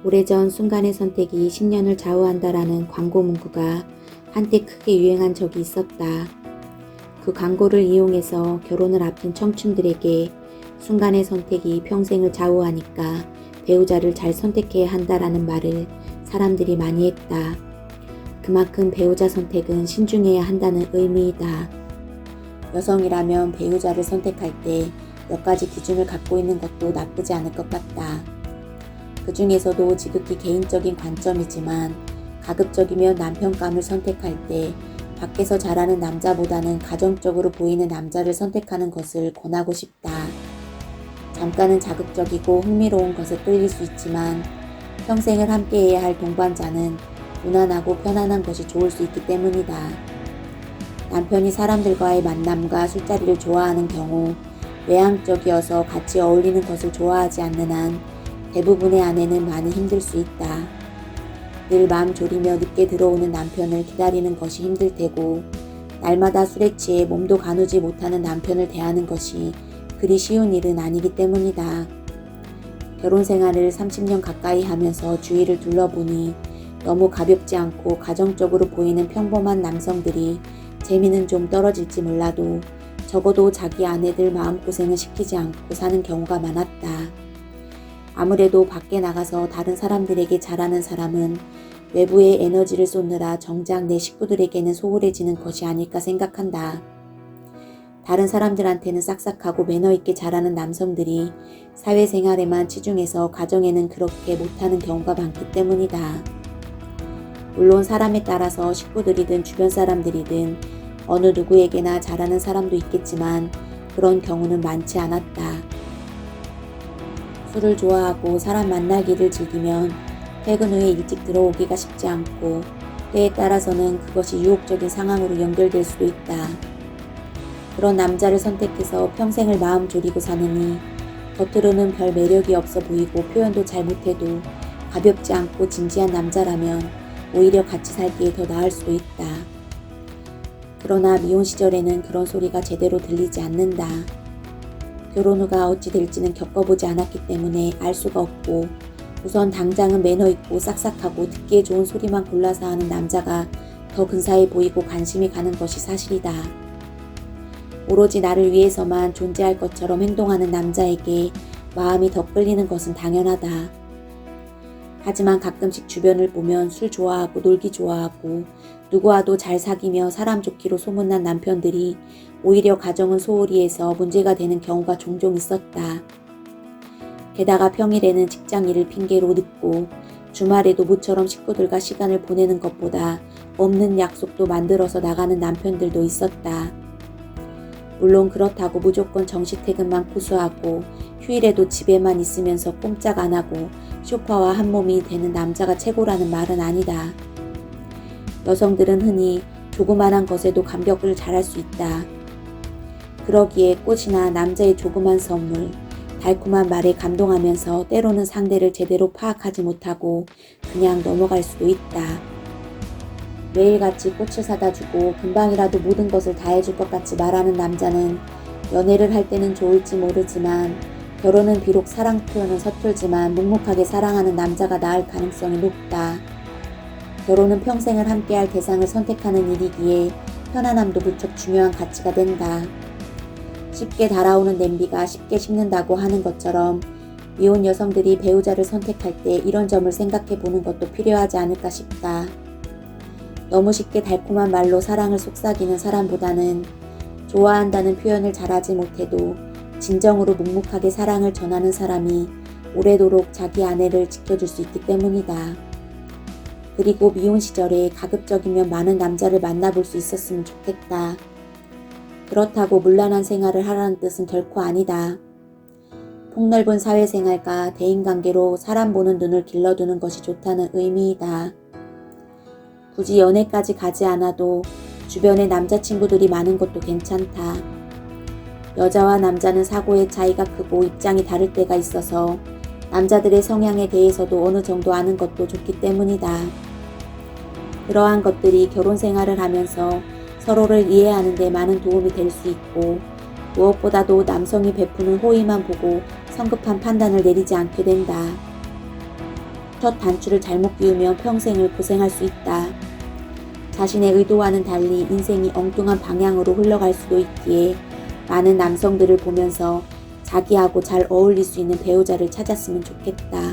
오래전 순간의 선택이 10년을 좌우한다라는 광고 문구가 한때 크게 유행한 적이 있었다. 그 광고를 이용해서 결혼을 앞둔 청춘들에게 순간의 선택이 평생을 좌우하니까 배우자를 잘 선택해야 한다라는 말을 사람들이 많이 했다. 그만큼 배우자 선택은 신중해야 한다는 의미이다. 여성이라면 배우자를 선택할 때 몇 가지 기준을 갖고 있는 것도 나쁘지 않을 것 같다. 그 중에서도 지극히 개인적인 관점이지만 가급적이면 남편감을 선택할 때 밖에서 잘하는 남자보다는 가정적으로 보이는 남자를 선택하는 것을 권하고 싶다. 잠깐은 자극적이고 흥미로운 것에 끌릴 수 있지만 평생을 함께해야 할 동반자는 무난하고 편안한 것이 좋을 수 있기 때문이다. 남편이 사람들과의 만남과 술자리를 좋아하는 경우 외향적이어서 같이 어울리는 것을 좋아하지 않는 한 대부분의 아내는 많이 힘들 수 있다. 늘 마음 졸이며 늦게 들어오는 남편을 기다리는 것이 힘들 테고 날마다 술에 취해 몸도 가누지 못하는 남편을 대하는 것이 그리 쉬운 일은 아니기 때문이다. 결혼 생활을 30년 가까이 하면서 주위를 둘러보니 너무 가볍지 않고 가정적으로 보이는 평범한 남성들이 재미는 좀 떨어질지 몰라도 적어도 자기 아내들 마음고생을 시키지 않고 사는 경우가 많았다. 아무래도 밖에 나가서 다른 사람들에게 잘하는 사람은 외부에 에너지를 쏟느라 정작 내 식구들에게는 소홀해지는 것이 아닐까 생각한다. 다른 사람들한테는 싹싹하고 매너있게 잘하는 남성들이 사회생활에만 치중해서 가정에는 그렇게 못하는 경우가 많기 때문이다. 물론 사람에 따라서 식구들이든 주변 사람들이든 어느 누구에게나 잘하는 사람도 있겠지만 그런 경우는 많지 않았다. 술을 좋아하고 사람 만나기를 즐기면 퇴근 후에 일찍 들어오기가 쉽지 않고 때에 따라서는 그것이 유혹적인 상황으로 연결될 수도 있다. 그런 남자를 선택해서 평생을 마음 졸이고 사느니 겉으로는 별 매력이 없어 보이고 표현도 잘 못해도 가볍지 않고 진지한 남자라면 오히려 같이 살기에 더 나을 수도 있다. 그러나 미혼 시절에는 그런 소리가 제대로 들리지 않는다. 결혼 후가 어찌 될지는 겪어보지 않았기 때문에 알 수가 없고 우선 당장은 매너 있고 싹싹하고 듣기에 좋은 소리만 골라서 하는 남자가 더 근사해 보이고 관심이 가는 것이 사실이다. 오로지 나를 위해서만 존재할 것처럼 행동하는 남자에게 마음이 더 끌리는 것은 당연하다. 하지만 가끔씩 주변을 보면 술 좋아하고 놀기 좋아하고 누구와도 잘 사귀며 사람 좋기로 소문난 남편들이 오히려 가정은 소홀히 해서 문제가 되는 경우가 종종 있었다. 게다가 평일에는 직장 일을 핑계로 늦고 주말에도 모처럼 식구들과 시간을 보내는 것보다 없는 약속도 만들어서 나가는 남편들도 있었다. 물론 그렇다고 무조건 정시퇴근만 고수하고 휴일에도 집에만 있으면서 꼼짝 안 하고 소파와 한 몸이 되는 남자가 최고라는 말은 아니다. 여성들은 흔히 조그만한 것에도 감격을 잘할 수 있다. 그러기에 꽃이나 남자의 조그만 선물, 달콤한 말에 감동하면서 때로는 상대를 제대로 파악하지 못하고 그냥 넘어갈 수도 있다. 매일같이 꽃을 사다 주고 금방이라도 모든 것을 다 해줄 것 같이 말하는 남자는 연애를 할 때는 좋을지 모르지만 결혼은 비록 사랑 표현은 서툴지만 묵묵하게 사랑하는 남자가 나을 가능성이 높다. 결혼은 평생을 함께할 대상을 선택하는 일이기에 편안함도 무척 중요한 가치가 된다. 쉽게 달아오는 냄비가 쉽게 식는다고 하는 것처럼 미혼 여성들이 배우자를 선택할 때 이런 점을 생각해 보는 것도 필요하지 않을까 싶다. 너무 쉽게 달콤한 말로 사랑을 속삭이는 사람보다는 좋아한다는 표현을 잘하지 못해도 진정으로 묵묵하게 사랑을 전하는 사람이 오래도록 자기 아내를 지켜줄 수 있기 때문이다. 그리고 미혼 시절에 가급적이면 많은 남자를 만나볼 수 있었으면 좋겠다. 그렇다고 문란한 생활을 하라는 뜻은 결코 아니다. 폭넓은 사회생활과 대인관계로 사람 보는 눈을 길러두는 것이 좋다는 의미이다. 굳이 연애까지 가지 않아도 주변에 남자친구들이 많은 것도 괜찮다. 여자와 남자는 사고의 차이가 크고 입장이 다를 때가 있어서 남자들의 성향에 대해서도 어느 정도 아는 것도 좋기 때문이다. 그러한 것들이 결혼 생활을 하면서 서로를 이해하는 데 많은 도움이 될 수 있고, 무엇보다도 남성이 베푸는 호의만 보고 성급한 판단을 내리지 않게 된다. 첫 단추를 잘못 끼우면 평생을 고생할 수 있다. 자신의 의도와는 달리 인생이 엉뚱한 방향으로 흘러갈 수도 있기에 많은 남성들을 보면서 자기하고 잘 어울릴 수 있는 배우자를 찾았으면 좋겠다.